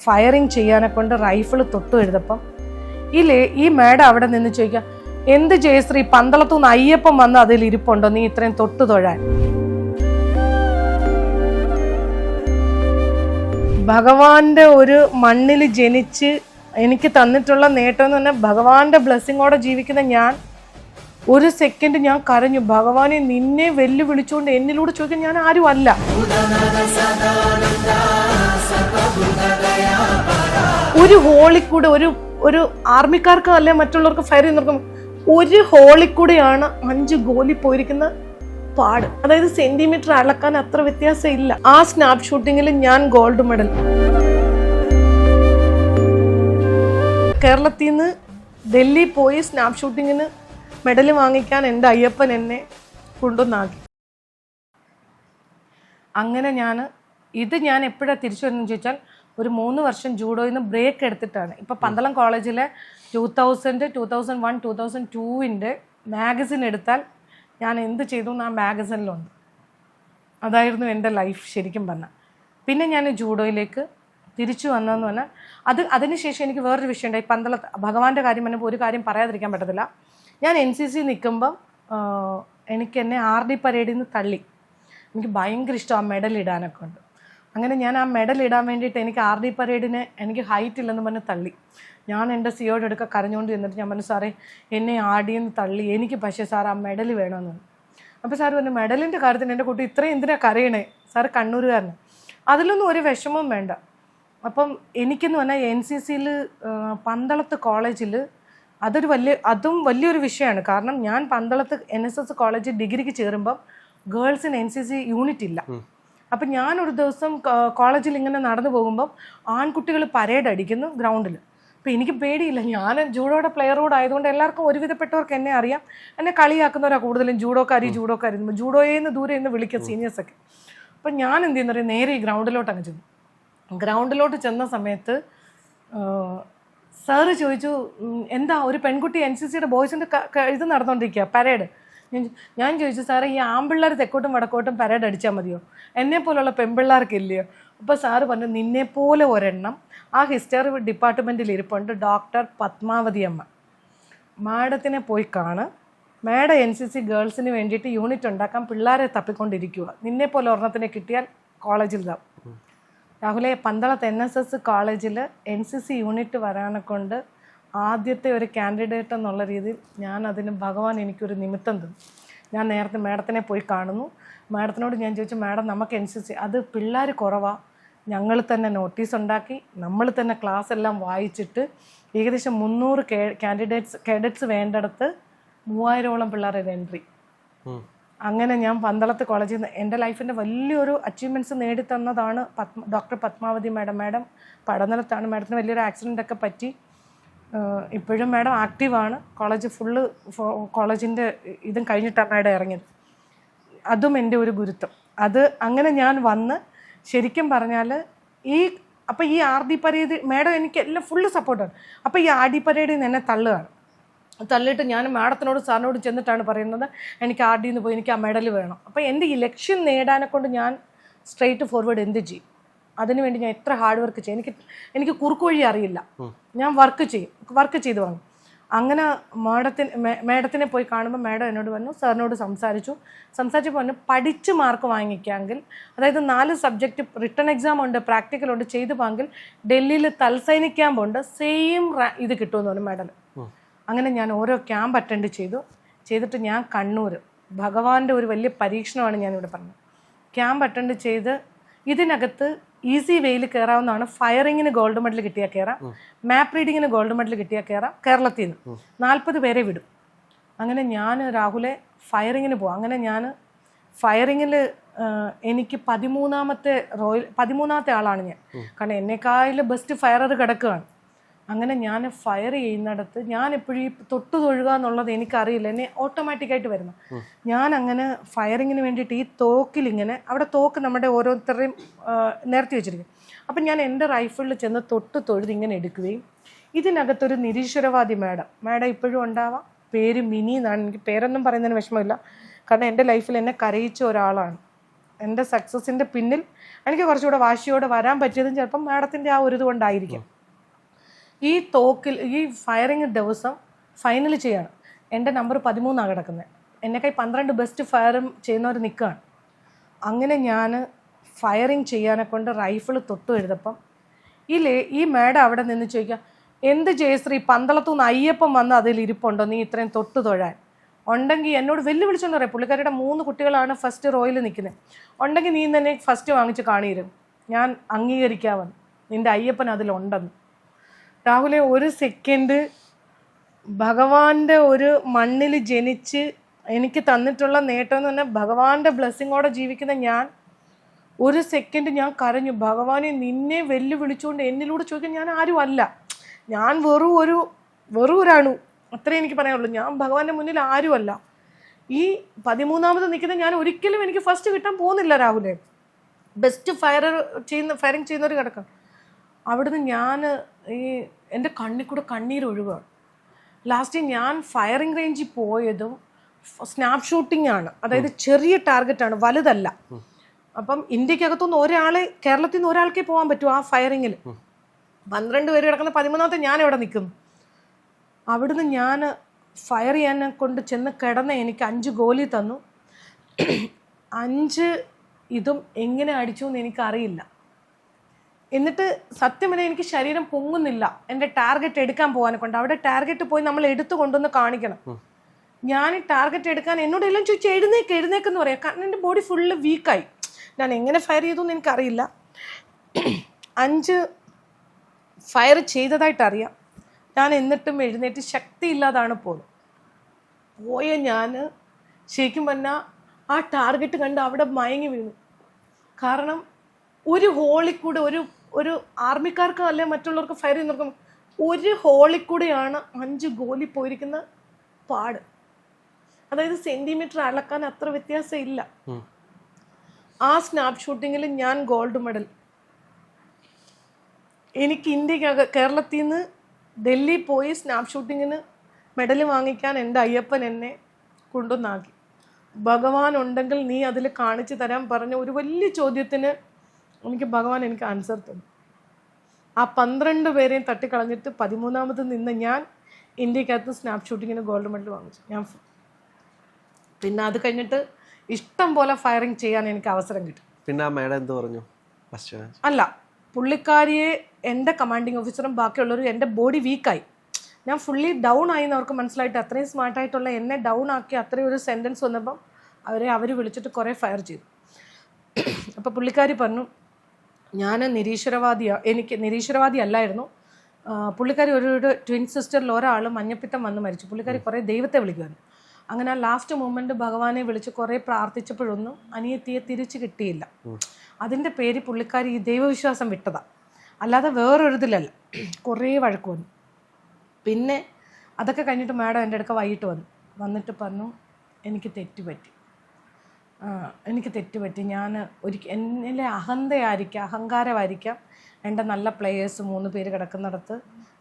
Firing ചെയ്യാനെ കൊണ്ട് rifle തൊട്ടു എഴുതപ്പം ഈ മേഡം അവിടെ നിന്ന് ചോദിക്കുക, എന്ത് ജയശ്രീ, പന്തളത്തുനിന്ന് അയ്യപ്പം വന്ന് അതിൽ ഇരിപ്പുണ്ടോ നീ ഇത്രയും തൊട്ടു തൊഴാൻ? ഭഗവാന്റെ ഒരു മണ്ണിൽ ജനിച്ച് എനിക്ക് തന്നിട്ടുള്ള നേട്ടം എന്ന് പറഞ്ഞാൽ ഭഗവാന്റെ ബ്ലെസ്സിങ്ങോടെ ജീവിക്കുന്ന ഞാൻ ഒരു സെക്കൻഡ് ഞാൻ കരഞ്ഞു. ഭഗവാനെ, നിന്നെ വെല്ലുവിളിച്ചുകൊണ്ട് എന്നിലൂടെ ചോദിക്കാൻ ഞാൻ ആരും അല്ല. ഒരു ഹോളിക്കൂടെ ഒരു ആർമിക്കാർക്ക് അല്ലെ മറ്റുള്ളവർക്ക് ഫയർ ചെയ്യുന്നവർക്കും ഒരു ഹോളിക്കൂടെയാണ് 5 ഗോലി പോയിരിക്കുന്ന പാട്. അതായത് സെന്റിമീറ്റർ അളക്കാൻ അത്ര വ്യത്യാസം ഇല്ല. ആ സ്നാപ്പ് ഷൂട്ടിങ്ങിൽ ഞാൻ ഗോൾഡ് മെഡൽ. കേരളത്തിൽ നിന്ന് ഡൽഹി പോയി സ്നാപ്പ് ഷൂട്ടിങ്ങിന് മെഡൽ വാങ്ങിക്കാൻ എൻ്റെ അയ്യപ്പൻ എന്നെ കൊണ്ടുവന്നാക്കി. അങ്ങനെ ഞാൻ എപ്പോഴാണ് തിരിച്ചു വരുന്നതെന്ന് ചോദിച്ചാൽ ഒരു 3 വർഷം ജൂഡോയിൽ നിന്ന് ബ്രേക്ക് എടുത്തിട്ടാണ്. ഇപ്പോൾ പന്തളം കോളേജിലെ 2000, 2001, 2002 മാഗസിൻ എടുത്താൽ ഞാൻ എന്ത് ചെയ്തു എന്ന് ആ മാഗസിനിലുണ്ട്. അതായിരുന്നു എൻ്റെ ലൈഫ് ശരിക്കും പറഞ്ഞാൽ. പിന്നെ ഞാൻ ജൂഡോയിലേക്ക് തിരിച്ചു വന്നതെന്ന് പറഞ്ഞാൽ അതിനുശേഷം എനിക്ക് വേറൊരു വിഷയം ഉണ്ടായി. ഭഗവാന്റെ കാര്യം പറഞ്ഞപ്പോൾ ഒരു കാര്യം പറയാതിരിക്കാൻ പറ്റത്തില്ല. ഞാൻ NCC നിൽക്കുമ്പം എനിക്ക് എന്നെ RD പരേഡിൽ നിന്ന് തള്ളി. എനിക്ക് ഭയങ്കര ഇഷ്ടം ആ മെഡൽ ഇടാനൊക്കെ ഉണ്ട്. അങ്ങനെ ഞാൻ ആ മെഡൽ ഇടാൻ വേണ്ടിയിട്ട് എനിക്ക് RD പരേഡിന് എനിക്ക് ഹൈറ്റ് ഇല്ലെന്ന് പറഞ്ഞ് തള്ളി. ഞാൻ എൻ്റെ സിയോട് എടുക്ക കരഞ്ഞുകൊണ്ട് ചെന്നിട്ട് ഞാൻ പറഞ്ഞു, സാറേ എന്നെ ആടിയെന്ന് തള്ളി, എനിക്ക് പക്ഷേ സാർ ആ മെഡൽ വേണമെന്ന് പറഞ്ഞു. അപ്പോൾ സാർ പറഞ്ഞു, മെഡലിൻ്റെ കാര്യത്തിന് എൻ്റെ കുട്ടി ഇത്രയും എന്തിനാണ് കരയണേ? സാറ് കണ്ണൂരുകാരന്, അതിലൊന്നും ഒരു വിഷമവും വേണ്ട. അപ്പം എനിക്കെന്ന് പറഞ്ഞാൽ NCCയിൽ പന്തളത്ത് കോളേജിൽ അതും വലിയൊരു വിഷയമാണ്. കാരണം ഞാൻ പന്തളത്ത് NSS കോളേജ് ഡിഗ്രിക്ക് ചേരുമ്പം ഗേൾസിന് NCC യൂണിറ്റ് ഇല്ല. അപ്പം ഞാനൊരു ദിവസം കോളേജിൽ ഇങ്ങനെ നടന്നു പോകുമ്പം ആൺകുട്ടികൾ പരേഡ് അടിക്കുന്നു ഗ്രൗണ്ടിൽ. അപ്പോൾ എനിക്ക് പേടിയില്ല, ഞാൻ ജൂഡോയുടെ പ്ലെയറോട് ആയതുകൊണ്ട് എല്ലാവർക്കും ഒരുവിധപ്പെട്ടവർക്ക് എന്നെ അറിയാം. എന്നെ കളിയാക്കുന്നവരാണ് കൂടുതലും, ജൂഡോക്കാരി ജൂഡോയിൽ ദൂരെ നിന്ന് വിളിക്കുക സീനിയേഴ്സൊക്കെ. അപ്പം ഞാൻ എന്ത് ചെയ്യുന്ന പറയുക, നേരെ ഈ ഗ്രൗണ്ടിലോട്ട് അങ്ങ് ചെന്നു. ഗ്രൗണ്ടിലോട്ട് ചെന്ന സമയത്ത് സാറ് ചോദിച്ചു, എന്താ ഒരു പെൺകുട്ടി NCCയുടെ ബോയ്സിൻ്റെ ഇത് നടന്നുകൊണ്ടിരിക്കുക പരേഡ്. ഞാൻ ചോദിച്ചു, സാറേ ഈ ആൺപിള്ളേർ തെക്കോട്ടും വടക്കോട്ടും പരേഡ് അടിച്ചാൽ മതിയോ? എന്നെ പോലുള്ള പെൺപിള്ളേർക്ക് ഇല്ലയോ? അപ്പോൾ സാറ് പറഞ്ഞു, നിന്നെപ്പോലെ ഒരെണ്ണം ആ ഹിസ്റ്ററി ഡിപ്പാർട്ട്മെൻറ്റിൽ ഇരിപ്പുണ്ട്, ഡോക്ടർ പത്മാവതി അമ്മ. മാഡത്തിനെ പോയി കാണ്. മാഡം NCC ഗേൾസിന് വേണ്ടിയിട്ട് യൂണിറ്റ് ഉണ്ടാക്കാൻ പിള്ളേരെ തപ്പിക്കൊണ്ടിരിക്കുക. നിന്നെപ്പോലെ ഒരെണ്ണത്തിനെ കിട്ടിയാൽ കോളേജിൽ ഇതാവും. രാഹുലെ, പന്തളത്ത് NSS കോളേജിൽ NCC യൂണിറ്റ് വരാനെ കൊണ്ട് ആദ്യത്തെ ഒരു കാൻഡിഡേറ്റ് എന്നുള്ള രീതിയിൽ അതിന് ഭഗവാൻ എനിക്കൊരു നിമിത്തം തന്നു. ഞാൻ നേരത്തെ മാഡത്തിനെ പോയി കാണുന്നു. മാഡത്തിനോട് ഞാൻ ചോദിച്ചു, മാഡം നമുക്ക് NCC അത് പിള്ളേർ കുറവാണ്, ഞങ്ങൾ തന്നെ നോട്ടീസ് ഉണ്ടാക്കി നമ്മൾ തന്നെ ക്ലാസ് എല്ലാം വായിച്ചിട്ട് ഏകദേശം 300 കേഡറ്റ്സ് വേണ്ടിടത്ത് 3000ഓളം പിള്ളേരുടെ എൻട്രി. അങ്ങനെ ഞാൻ പന്തളത്ത് കോളേജിൽ നിന്ന് എൻ്റെ ലൈഫിൻ്റെ വലിയൊരു അച്ചീവ്മെൻറ്റ്സ് നേടിത്തന്നതാണ് ഡോക്ടർ പത്മാവതി മാഡം. മാഡം പഠനത്തിലാണ്. മാഡത്തിന് വലിയൊരു ആക്സിഡൻ്റൊക്കെ പറ്റി. ഇപ്പോഴും മാഡം ആക്റ്റീവാണ്. കോളേജിൻ്റെ ഇതും കഴിഞ്ഞിട്ടാണ് മാഡം ഇറങ്ങിയത്. അതും എൻ്റെ ഒരു ഗുരുത്വം. അങ്ങനെ ഞാൻ വന്ന് ശരിക്കും പറഞ്ഞാൽ അപ്പോൾ ഈ RD പരേഡ് മാഡം എനിക്ക് എല്ലാം ഫുള്ള് സപ്പോർട്ടാണ്. അപ്പോൾ ഈ RD പരേഡിൽ നിന്ന് എന്നെ തള്ളിയിട്ട് ഞാൻ മാഡത്തിനോട് സാറിനോട് ചെന്നിട്ടാണ് പറയുന്നത്, എനിക്ക് RD നിന്ന് പോയി എനിക്ക് ആ മെഡൽ വേണം. അപ്പോൾ എൻ്റെ ഈ ലക്ഷ്യം നേടാനെ കൊണ്ട് ഞാൻ സ്ട്രെയിറ്റ് ഫോർവേഡ് എന്ത് ചെയ്യും, അതിനുവേണ്ടി ഞാൻ എത്ര ഹാർഡ് വർക്ക് ചെയ്യും. എനിക്ക് കുറുക്കുവഴി അറിയില്ല, ഞാൻ വർക്ക് ചെയ്ത് വാങ്ങും. അങ്ങനെ മാഡത്തിനെ പോയി കാണുമ്പോൾ മാഡം എന്നോട് പറഞ്ഞു, സാറിനോട് സംസാരിച്ചപ്പോൾ പറഞ്ഞു, പഠിച്ച് മാർക്ക് വാങ്ങിക്കാമെങ്കിൽ, അതായത് 4 സബ്ജക്റ്റ് റിട്ടേൺ എക്സാം ഉണ്ട്, പ്രാക്ടിക്കൽ ഉണ്ട്, ചെയ്തു പോയെങ്കിൽ ഡൽഹിയിൽ തൽസൈനിക് ക്യാമ്പ് ഉണ്ട്, സെയിം ഇത് കിട്ടുമെന്ന് പറഞ്ഞു മെഡൽ. അങ്ങനെ ഞാൻ ഓരോ ക്യാമ്പ് അറ്റൻഡ് ചെയ്തിട്ട് ഞാൻ കണ്ണൂർ ഭഗവാന്റെ ഒരു വലിയ പരീക്ഷണമാണ് ഞാനിവിടെ പറഞ്ഞത്. ക്യാമ്പ് അറ്റൻഡ് ചെയ്ത് ഇതിനകത്ത് ഈസി വേയിൽ കയറാവുന്നതാണ്. ഫയറിങ്ങിന് ഗോൾഡ് മെഡൽ കിട്ടിയാൽ കയറാം, മാപ്പ് റീഡിങ്ങിന് ഗോൾഡ് മെഡൽ കിട്ടിയാൽ കയറാം. കേരളത്തിൽ നിന്ന് 40 പേരെ വിടും. അങ്ങനെ ഞാൻ രാഹുലെ ഫയറിങ്ങിന് പോവാം. അങ്ങനെ ഞാൻ ഫയറിങ്ങിൽ എനിക്ക് 13ാമത്തെ ആളാണ് ഞാൻ. കാരണം എന്നെക്കാൾ ബെസ്റ്റ് ഫയറർ കിടക്കുകയാണ്. അങ്ങനെ ഞാൻ ഫയർ ചെയ്യുന്നിടത്ത് ഞാൻ എപ്പോഴും ഈ തൊട്ട് തൊഴുക എന്നുള്ളത് എനിക്കറിയില്ല, എന്നെ ഓട്ടോമാറ്റിക്കായിട്ട് വരുന്നു. ഞാൻ അങ്ങനെ ഫയറിങ്ങിന് വേണ്ടിയിട്ട് ഈ തോക്കിലിങ്ങനെ, അവിടെ തോക്ക് നമ്മുടെ ഓരോരുത്തരുടെയും നിരത്തി വെച്ചിരിക്കും. അപ്പം ഞാൻ എൻ്റെ റൈഫിളിൽ ചെന്ന് തൊട്ട് തൊഴുത് ഇങ്ങനെ എടുക്കുകയും, ഇതിനകത്തൊരു നിരീശ്വരവാദി മാഡം ഇപ്പോഴും ഉണ്ടാവാം, പേര് മിനി എന്നാണ്. എനിക്ക് പേരൊന്നും പറയുന്നതിന് വിഷമമില്ല, കാരണം എൻ്റെ ലൈഫിൽ എന്നെ കരയിച്ച ഒരാളാണ്. എൻ്റെ സക്സസിൻ്റെ പിന്നിൽ എനിക്ക് കുറച്ചുകൂടെ വാശിയോടെ വരാൻ പറ്റിയതും ചിലപ്പം മാഡത്തിൻ്റെ ആ ഒരു ഇതുകൊണ്ടായിരിക്കും. ഈ തോക്കിൽ ഈ ഫയറിങ് ദിവസം ഫൈനൽ ചെയ്യാണ്. എൻ്റെ നമ്പർ 13 കിടക്കുന്നത്. എന്നെക്കായി 12 ബെസ്റ്റ് ഫയറും ചെയ്യുന്നവർ നിൽക്കുകയാണ്. അങ്ങനെ ഞാൻ ഫയറിങ് ചെയ്യാനെ കൊണ്ട് റൈഫിൾ തൊട്ടു എഴുതപ്പം ഈ മാഡം അവിടെ നിന്ന് ചോദിക്കുക, എന്ത് ജയശ്രീ, പന്തളത്തുനിന്ന് അയ്യപ്പം വന്ന് അതിൽ ഇരിപ്പുണ്ടോ, നീ ഇത്രയും തൊട്ട് തൊഴാൻ ഉണ്ടെങ്കിൽ എന്നോട് വെല്ലുവിളിച്ചെന്ന് പറയാം. പുള്ളിക്കാരുടെ 3 കുട്ടികളാണ് ഫസ്റ്റ് റോയിൽ നിൽക്കുന്നത്. ഉണ്ടെങ്കിൽ നീ തന്നെ ഫസ്റ്റ് വാങ്ങിച്ച് കാണിരും, ഞാൻ അംഗീകരിക്കാമെന്ന്, നിൻ്റെ അയ്യപ്പൻ അതിലുണ്ടെന്ന്. രാഹുലെ, ഒരു സെക്കൻഡ് ഭഗവാന്റെ ഒരു മണ്ണിൽ ജനിച്ച് എനിക്ക് തന്നിട്ടുള്ള നേട്ടം എന്ന് പറഞ്ഞാൽ ഭഗവാന്റെ ബ്ലെസ്സിങ്ങോടെ ജീവിക്കുന്ന ഞാൻ ഒരു സെക്കൻഡ് ഞാൻ കരഞ്ഞു. ഭഗവാനെ, നിന്നെ വെല്ലുവിളിച്ചുകൊണ്ട് എന്നിലൂടെ ചോദിക്കാൻ ഞാൻ ആരും അല്ല, ഞാൻ വെറും ഒരാണു, അത്രേ എനിക്ക് പറയാനുള്ളൂ. ഞാൻ ഭഗവാന്റെ മുന്നിൽ ആരുമല്ല. ഈ 13ാമത് നിൽക്കുന്ന ഞാൻ ഒരിക്കലും എനിക്ക് ഫസ്റ്റ് കിട്ടാൻ പോകുന്നില്ല രാഹുലെ. ബെസ്റ്റ് ഫയറിങ് ചെയ്യുന്നവർ കിടക്കാം. അവിടുന്ന് ഞാൻ എൻ്റെ കണ്ണിൽ കൂടെ കണ്ണീരൊഴുകുകയാണ്. ലാസ്റ്റ് ഞാൻ ഫയറിങ് റേഞ്ചിൽ പോയതും സ്നാപ്പ് ഷൂട്ടിംഗ് ആണ്, അതായത് ചെറിയ ടാർഗറ്റാണ്, വലുതല്ല. അപ്പം ഇന്ത്യക്കകത്തുനിന്ന് കേരളത്തിൽ നിന്ന് ഒരാൾക്കേ പോകാൻ പറ്റൂ ആ ഫയറിങ്ങിൽ. 12 പേര് കിടക്കുന്ന 13ാമത്തെ ഞാൻ എവിടെ നിൽക്കുന്നു. അവിടുന്ന് ഞാൻ ഫയർ ചെയ്യാനെ കൊണ്ട് ചെന്ന് കിടന്ന് എനിക്ക് 5 ഗോലി തന്നു. 5 ഇതും എങ്ങനെ അടിച്ചു എന്ന് എനിക്കറിയില്ല. എന്നിട്ട് സത്യം പറഞ്ഞാൽ എനിക്ക് ശരീരം പൊങ്ങുന്നില്ല എൻ്റെ ടാർഗറ്റ് എടുക്കാൻ പോകാനെ കൊണ്ട്. അവിടെ ടാർഗറ്റ് പോയി നമ്മൾ എടുത്തു കൊണ്ടുവന്ന് കാണിക്കണം. ഞാൻ ടാർഗറ്റ് എടുക്കാൻ എന്നോട് എല്ലാം ചോദിച്ചു എഴുന്നേക്കെന്ന് പറയാം. കാരണം എൻ്റെ ബോഡി ഫുള്ള് വീക്കായി. ഞാൻ എങ്ങനെ ഫയർ ചെയ്തു എന്ന് എനിക്കറിയില്ല. 5 ഫയർ ചെയ്തതായിട്ടറിയാം ഞാൻ. എന്നിട്ടും എഴുന്നേറ്റ് ശക്തിയില്ലാതാണ് പോയ ഞാൻ ശരിക്കും പറഞ്ഞാൽ ആ ടാർഗറ്റ് കണ്ട് അവിടെ മയങ്ങി വീണു. കാരണം ഒരു ഹോളിൽ കൂടെ ഒരു ആർമിക്കാർക്ക് അല്ലെ മറ്റുള്ളവർക്ക് ഫയർ ചെയ്യുന്നവർക്കും ഒരു ഹോളിൽ കൂടെയാണ് 5 ഗോലി പോയിരിക്കുന്ന പാട്. അതായത് സെന്റിമീറ്റർ അളക്കാൻ അത്ര വ്യത്യാസം ഇല്ല. ആ സ്നാപ്പ് ഷൂട്ടിങ്ങിൽ ഞാൻ ഗോൾഡ് മെഡൽ. എനിക്ക് കേരളത്തിൽ നിന്ന് ഡൽഹി പോയി സ്നാപ്പ് ഷൂട്ടിങ്ങിന് മെഡൽ വാങ്ങിക്കാൻ എൻ്റെ അയ്യപ്പൻ എന്നെ കൊണ്ടുവന്നാക്കി. ഭഗവാൻ ഉണ്ടെങ്കിൽ നീ അതിൽ കാണിച്ചു തരാൻ പറഞ്ഞ ഒരു വലിയ ചോദ്യത്തിന് ഭഗവാൻ എനിക്ക് ആൻസർ തന്നു. ആ 12 പേരെയും തട്ടിക്കളഞ്ഞിട്ട് 13ാമത് നിന്ന് ഞാൻ ഇന്ത്യക്കകത്ത് സ്നാപ്പ് ഷൂട്ടിങ്ങിന് ഗോൾഡ് മെഡൽ വാങ്ങിച്ചു. പിന്നെ അത് കഴിഞ്ഞിട്ട് ഇഷ്ടം പോലെ ഫയറിങ് ചെയ്യാൻ എനിക്ക് അവസരം കിട്ടി. പിന്നെ ആ മാഡം എന്ത് പറഞ്ഞു? അല്ല, പുള്ളിക്കാരിയെ എൻ്റെ കമാൻഡിങ് ഓഫീസറും ബാക്കിയുള്ളവരും എൻ്റെ ബോഡി വീക്കായി, ഞാൻ ഫുള്ളി ഡൗൺ ആയി എന്ന് അവർക്ക് മനസ്സിലായിട്ട് അത്രയും സ്മാർട്ടായിട്ടുള്ള എന്നെ ഡൗൺ ആക്കി അത്രയും ഒരു സെൻറ്റൻസ് വന്നപ്പം അവർ വിളിച്ചിട്ട് കുറേ ഫയർ ചെയ്തു. അപ്പോൾ പുള്ളിക്കാരി പറഞ്ഞു, ഞാൻ എനിക്ക് നിരീശ്വരവാദി അല്ലായിരുന്നു. പുള്ളിക്കാരി ഒരു ട്വിൻ സിസ്റ്ററിൽ ഒരാൾ മഞ്ഞപ്പിത്തം വന്ന് മരിച്ചു. പുള്ളിക്കാരി കുറേ ദൈവത്തെ വിളിക്കുമായിരുന്നു. അങ്ങനെ ആ ലാസ്റ്റ് മൊമെൻറ്റ് ഭഗവാനെ വിളിച്ച് കുറേ പ്രാർത്ഥിച്ചപ്പോഴൊന്നും അനിയത്തിയെ തിരിച്ച് കിട്ടിയില്ല. അതിൻ്റെ പേര് പുള്ളിക്കാരി ഈ ദൈവവിശ്വാസം വിട്ടതാണ്, അല്ലാതെ വേറൊരിതിലല്ല. കുറേ വഴക്ക് വന്നു. പിന്നെ അതൊക്കെ കഴിഞ്ഞിട്ട് മാഡം എൻ്റെ അടുക്ക വൈകിട്ട് വന്നിട്ട് പറഞ്ഞു, എനിക്ക് തെറ്റുപറ്റി, ഞാൻ എന്നിലെ അഹങ്കാരമായിരിക്കാം, എൻ്റെ നല്ല പ്ലേയേഴ്സ് 3 പേര് കിടക്കുന്നിടത്ത്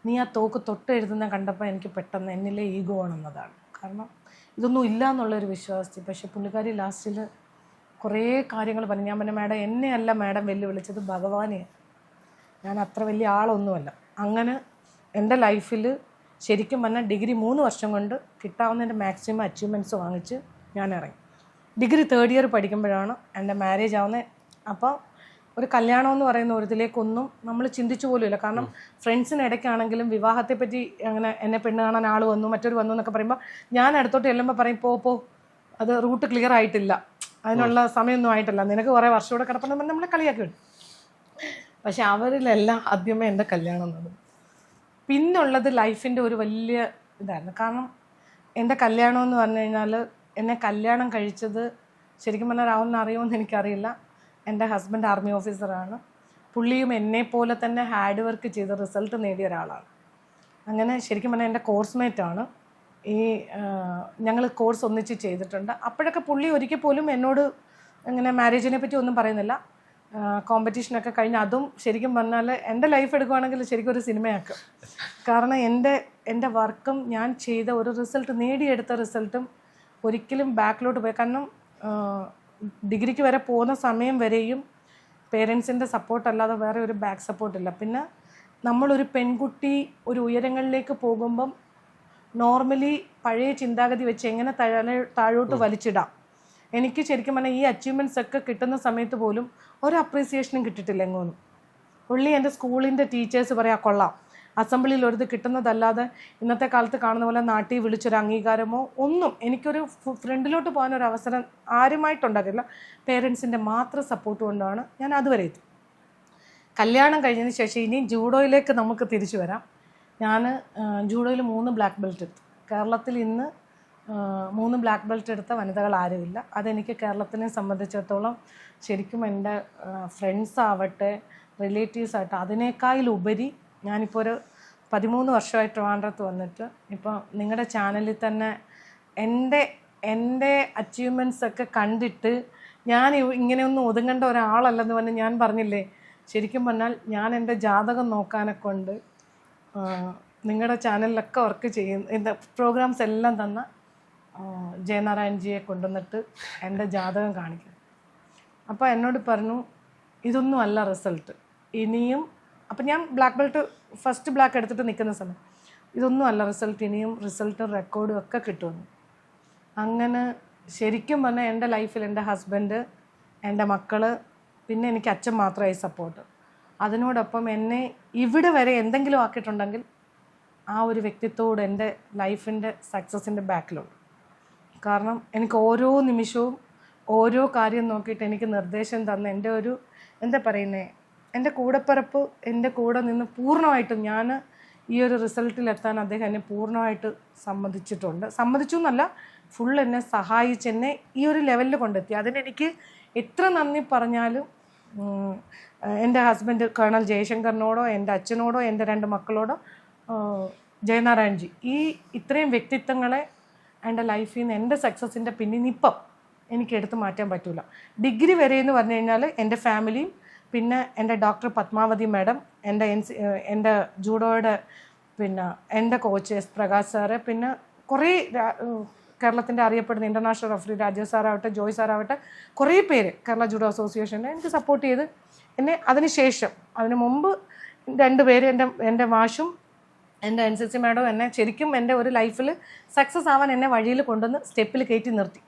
നീ ആ തോക്ക് തൊട്ടെഴുതുന്ന കണ്ടപ്പോൾ എനിക്ക് പെട്ടെന്ന് എന്നിലെ ഈഗോ ആണെന്നതാണ്. കാരണം ഇതൊന്നും ഇല്ല എന്നുള്ളൊരു വിശ്വാസത്തിൽ. പക്ഷെ പുള്ളിക്കാരി ലാസ്റ്റിൽ കുറേ കാര്യങ്ങൾ പറഞ്ഞു. ഞാൻ പറഞ്ഞു, മാഡം എന്നെയല്ല മാഡം വെല്ലുവിളിച്ചത്, ഭഗവാനെയാണ്, ഞാൻ അത്ര വലിയ ആളൊന്നുമല്ല. അങ്ങനെ എൻ്റെ ലൈഫിൽ ശരിക്കും പറഞ്ഞാൽ ഡിഗ്രി 3 വർഷം കൊണ്ട് കിട്ടാവുന്നതിൻ്റെ മാക്സിമം അച്ചീവ്മെൻറ്റ്സ് വാങ്ങിച്ച് ഞാൻ ഇറങ്ങി. ഡിഗ്രി 3rd ഇയർ പഠിക്കുമ്പോഴാണ് എൻ്റെ മാരേജ് ആവുന്നത്. അപ്പോൾ ഒരു കല്യാണം എന്ന് പറയുന്ന ഒരിതിലേക്കൊന്നും നമ്മൾ ചിന്തിച്ചു പോലുമില്ല. കാരണം ഫ്രണ്ട്സിനിടയ്ക്കാണെങ്കിലും വിവാഹത്തെപ്പറ്റി അങ്ങനെ എന്നെ പെണ്ണ് കാണാൻ ആൾ വന്നു, മറ്റൊരു വന്നു എന്നൊക്കെ പറയുമ്പോൾ ഞാൻ അടുത്തോട്ട് ചെല്ലുമ്പോൾ പറയും, പോ അത് റൂട്ട് ക്ലിയർ ആയിട്ടില്ല, അതിനുള്ള സമയമൊന്നും ആയിട്ടില്ല, നിനക്ക് കുറേ വർഷം കൂടെ കിടപ്പുണ്ടെന്ന് നമ്മളെ കളിയാക്കി വിടും. പക്ഷെ അവരിലെല്ലാം ആദ്യമേ എൻ്റെ കല്യാണം നടന്നു. പിന്നുള്ളത് ലൈഫിൻ്റെ ഒരു വലിയ ഇതായിരുന്നു. കാരണം എൻ്റെ കല്യാണം എന്ന് പറഞ്ഞു കഴിഞ്ഞാൽ എന്നെ കല്യാണം കഴിച്ചത് ശരിക്കും പറഞ്ഞാൽ രാഹുലിനെ അറിയുമെന്ന് എനിക്കറിയില്ല. എൻ്റെ ഹസ്ബൻഡ് ആർമി ഓഫീസറാണ്. പുള്ളിയും എന്നെപ്പോലെ തന്നെ ഹാർഡ് വർക്ക് ചെയ്ത് റിസൾട്ട് നേടിയ ഒരാളാണ്. അങ്ങനെ ശരിക്കും പറഞ്ഞാൽ എൻ്റെ കോഴ്സ്മേറ്റാണ്. ഞങ്ങൾ കോഴ്സ് ഒന്നിച്ച് ചെയ്തിട്ടുണ്ട്. അപ്പോഴൊക്കെ പുള്ളി ഒരിക്കൽ പോലും എന്നോട് അങ്ങനെ മാരേജിനെ പറ്റി ഒന്നും പറയുന്നില്ല. കോമ്പറ്റീഷനൊക്കെ കഴിഞ്ഞ് അതും ശരിക്കും പറഞ്ഞാൽ എൻ്റെ ലൈഫ് എടുക്കുകയാണെങ്കിൽ ശരിക്കും ഒരു സിനിമയാക്കും. കാരണം എൻ്റെ വർക്കും ഞാൻ ചെയ്ത ഒരു റിസൾട്ട്, നേടിയെടുത്ത റിസൾട്ടും ഒരിക്കലും ബാക്കിലോട്ട് പോയി. കാരണം ഡിഗ്രിക്ക് വരെ പോകുന്ന സമയം വരെയും പേരൻസിൻ്റെ സപ്പോർട്ട് അല്ലാതെ വേറെ ഒരു ബാക്ക് സപ്പോർട്ടില്ല. പിന്നെ നമ്മളൊരു പെൺകുട്ടി ഒരു ഉയരങ്ങളിലേക്ക് പോകുമ്പം നോർമലി പഴയ ചിന്താഗതി വെച്ച് എങ്ങനെ താഴോട്ട് വലിച്ചിടാം. എനിക്ക് ശരിക്കും പറഞ്ഞാൽ ഈ അച്ചീവ്മെൻറ്റ്സ് ഒക്കെ കിട്ടുന്ന സമയത്ത് പോലും ഒരു അപ്രീസിയേഷനും കിട്ടിയിട്ടില്ല എങ്ങോന്നും. ഉള്ളി എൻ്റെ സ്കൂളിൻ്റെ ടീച്ചേഴ്സ് പറയാം കൊള്ളാം, അസംബ്ലിയിൽ ഒരു ഇത് കിട്ടുന്നതല്ലാതെ ഇന്നത്തെ കാലത്ത് കാണുന്ന പോലെ നാട്ടിൽ വിളിച്ചൊരു അംഗീകാരമോ ഒന്നും എനിക്കൊരു ഫ്രണ്ടിലോട്ട് പോകാനൊരു അവസരം ആരുമായിട്ടുണ്ടാകില്ല. പേരൻസിൻ്റെ മാത്രം സപ്പോർട്ട് കൊണ്ടാണ് ഞാൻ അതുവരെ എത്തി. കല്യാണം കഴിഞ്ഞതിന് ശേഷം ഇനി ജൂഡോയിലേക്ക് നമുക്ക് തിരിച്ചു വരാം. ഞാൻ ജൂഡോയിൽ 3 ബ്ലാക്ക് ബെൽറ്റ് എടുത്തു. കേരളത്തിൽ ഇന്ന് 3 ബ്ലാക്ക് ബെൽറ്റ് എടുത്ത വനിതകൾ ആരുമില്ല. അതെനിക്ക് കേരളത്തിനെ സംബന്ധിച്ചിടത്തോളം ശരിക്കും എൻ്റെ ഫ്രണ്ട്സ് ആവട്ടെ റിലേറ്റീവ്സ് ആവട്ടെ അതിനേക്കാളുപരി ഞാനിപ്പോൾ ഒരു 13 വർഷമായി ട്രിവാൻഡ്രത്ത് വന്നിട്ട് ഇപ്പോൾ നിങ്ങളുടെ ചാനലിൽ തന്നെ എൻ്റെ അച്ചീവ്മെൻറ്റ്സ് ഒക്കെ കണ്ടിട്ട് ഞാൻ ഇങ്ങനെയൊന്നും ഒതുങ്ങേണ്ട ഒരാളല്ലെന്ന് പറഞ്ഞ് ഞാൻ പറഞ്ഞില്ലേ, ശരിക്കും പറഞ്ഞാൽ ഞാൻ എൻ്റെ ജാതകം നോക്കാനെ കൊണ്ട് നിങ്ങളുടെ ചാനലിലൊക്കെ വർക്ക് ചെയ്യുന്ന പ്രോഗ്രാംസ് എല്ലാം തന്ന ജയനാരായൺജിയെ കൊണ്ടുവന്നിട്ട് എൻ്റെ ജാതകം കാണിക്കും. അപ്പോൾ എന്നോട് പറഞ്ഞു ഇതൊന്നും അല്ല റിസൾട്ട്, ഇനിയും. അപ്പം ഞാൻ ബ്ലാക്ക് ബെൽറ്റ് ഫസ്റ്റ് ബ്ലാക്ക് എടുത്തിട്ട് നിൽക്കുന്ന സമയം ഇതൊന്നും അല്ല റിസൾട്ട്, ഇനിയും റിസൾട്ടും റെക്കോർഡും ഒക്കെ കിട്ടുമെന്ന്. അങ്ങനെ ശരിക്കും പറഞ്ഞാൽ എൻ്റെ ലൈഫിൽ എൻ്റെ ഹസ്ബൻഡ്, എൻ്റെ മക്കൾ, പിന്നെ എനിക്ക് അച്ഛൻ മാത്രമായി സപ്പോർട്ട്. അതിനോടൊപ്പം എന്നെ ഇവിടെ വരെ എന്തെങ്കിലും ആക്കിയിട്ടുണ്ടെങ്കിൽ ആ ഒരു വ്യക്തിത്വത്തോട് എൻ്റെ ലൈഫിൻ്റെ സക്സസിൻ്റെ ബാക്കിലുണ്ട്. കാരണം എനിക്ക് ഓരോ നിമിഷവും ഓരോ കാര്യം നോക്കിയിട്ട് എനിക്ക് നിർദ്ദേശം തന്ന എൻ്റെ ഒരു എന്താ പറയുന്നത് എൻ്റെ കൂടെപ്പിറപ്പ് എൻ്റെ കൂടെ നിന്ന് പൂർണ്ണമായിട്ടും ഞാൻ ഈ ഒരു റിസൾട്ടിലെത്താൻ അദ്ദേഹം എന്നെ പൂർണ്ണമായിട്ട് സമ്മതിച്ചു എന്നല്ല, ഫുൾ എന്നെ സഹായിച്ച് എന്നെ ഈ ഒരു ലെവലിൽ കൊണ്ടെത്തി. അതിനെനിക്ക് എത്ര നന്ദി പറഞ്ഞാലും എൻ്റെ ഹസ്ബൻഡ് കേണൽ ജയശങ്കറിനോടോ എൻ്റെ അച്ഛനോടോ എൻ്റെ 2 മക്കളോടോ ജയനാരായൺജി ഈ ഇത്രയും വ്യക്തിത്വങ്ങളെ എൻ്റെ ലൈഫിൽ നിന്ന് എൻ്റെ സക്സസിൻ്റെ പിന്നിൽ ഇപ്പം എനിക്ക് എടുത്തു മാറ്റാൻ പറ്റില്ല. ഡിഗ്രി വരെ എന്ന് പറഞ്ഞു കഴിഞ്ഞാൽ എൻ്റെ ഫാമിലിയും പിന്നെ എൻ്റെ ഡോക്ടർ പത്മാവതി മാഡം, എൻ്റെ ജൂഡോയുടെ പിന്നെ എൻ്റെ കോച്ച് എസ് പ്രകാശ് സാറ്, പിന്നെ കുറേ കേരളത്തിൻ്റെ അറിയപ്പെടുന്ന ഇൻ്റർനാഷണൽ റഫറി രാജീവ് സാറാവട്ടെ ജോയ് സാറാവട്ടെ കുറേ പേര് കേരള ജൂഡോ അസോസിയേഷൻ്റെ എനിക്ക് സപ്പോർട്ട് ചെയ്ത് എന്നെ അതിന് മുമ്പ് 2 പേര് എൻ്റെ മാഷും എൻ്റെ NCC മാഡവും എന്നെ ശരിക്കും എൻ്റെ ഒരു ലൈഫിൽ സക്സസ് ആവാൻ എന്നെ വഴിയിൽ കൊണ്ടുവന്ന് സ്റ്റെപ്പിൽ കയറ്റി നിർത്തി.